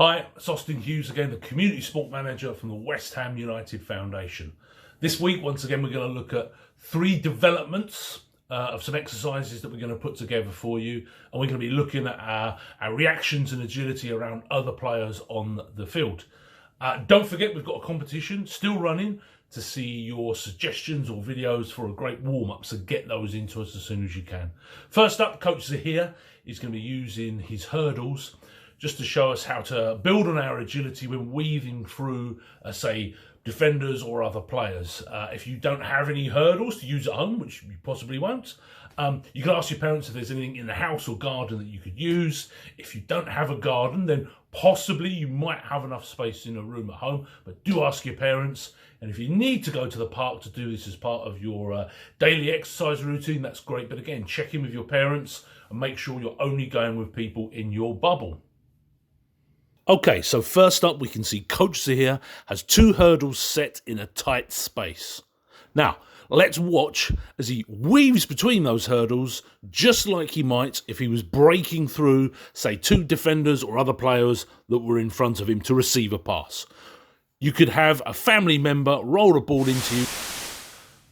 Hi, it's Austin Hughes again, the Community Sport Manager from the West Ham United Foundation. This week, once again, we're going to look at 3 developments of some exercises that we're going to put together for you. And we're going to be looking at our reactions and agility around other players on the field. Don't forget, we've got a competition still running to see your suggestions or videos for a great warm-up, so get those into us as soon as you can. First up, Coach Zahir is going to be using his hurdles just to show us how to build on our agility when weaving through, say, defenders or other players. If you don't have any hurdles to use at home, which you possibly won't, you can ask your parents if there's anything in the house or garden that you could use. If you don't have a garden, then possibly you might have enough space in a room at home, but do ask your parents. And if you need to go to the park to do this as part of your daily exercise routine, that's great. But again, check in with your parents and make sure you're only going with people in your bubble. Okay, so first up we can see Coach Zahir has 2 hurdles set in a tight space. Now, let's watch as he weaves between those hurdles just like he might if he was breaking through, say, 2 defenders or other players that were in front of him to receive a pass. You could have a family member roll a ball into you.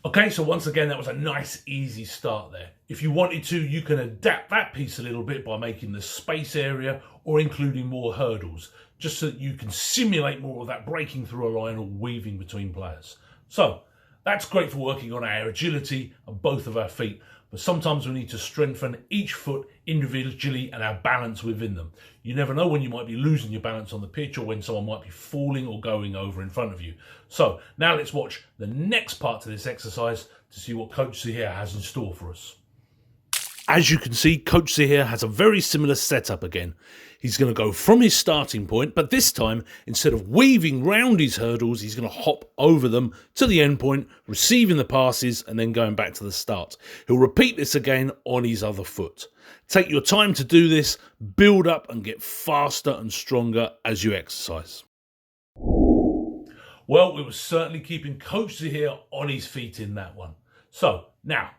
Okay, so once again, that was a nice, easy start there. If you wanted to, you can adapt that piece a little bit by making the space area or including more hurdles, just so that you can simulate more of that breaking through a line or weaving between players. So that's great for working on our agility and both of our feet, but sometimes we need to strengthen each foot individually and our balance within them. You never know when you might be losing your balance on the pitch or when someone might be falling or going over in front of you. So now let's watch the next part to this exercise to see what Coach Zahir has in store for us. As you can see, Coach Zahir has a very similar setup again. He's going to go from his starting point, but this time, instead of weaving round his hurdles, he's going to hop over them to the end point, receiving the passes and then going back to the start. He'll repeat this again on his other foot. Take your time to do this, build up and get faster and stronger as you exercise. Well, we were certainly keeping Coach Zahir on his feet in that one. So now,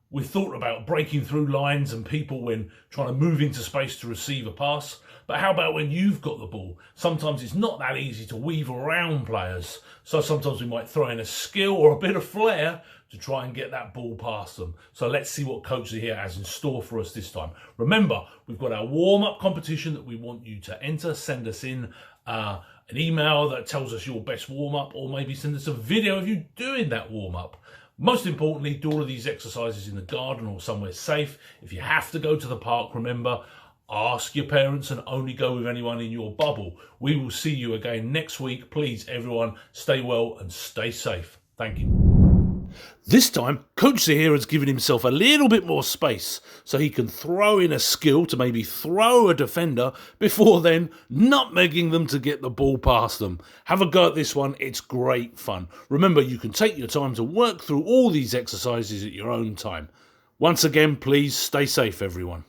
we've thought about breaking through lines and people when trying to move into space to receive a pass. But how about when you've got the ball? Sometimes it's not that easy to weave around players. So sometimes we might throw in a skill or a bit of flair to try and get that ball past them. So let's see what Coach Zahir has in store for us this time. Remember, we've got our warm-up competition that we want you to enter. Send us in an email that tells us your best warm-up, or maybe send us a video of you doing that warm-up. Most importantly, do all of these exercises in the garden or somewhere safe. If you have to go to the park, remember, ask your parents and only go with anyone in your bubble. We will see you again next week. Please, everyone, stay well and stay safe. Thank you. This time, Coach Zahir has given himself a little bit more space so he can throw in a skill to maybe throw a defender before then nutmegging them to get the ball past them. Have a go at this one. It's great fun. Remember, you can take your time to work through all these exercises at your own time. Once again, please stay safe, everyone.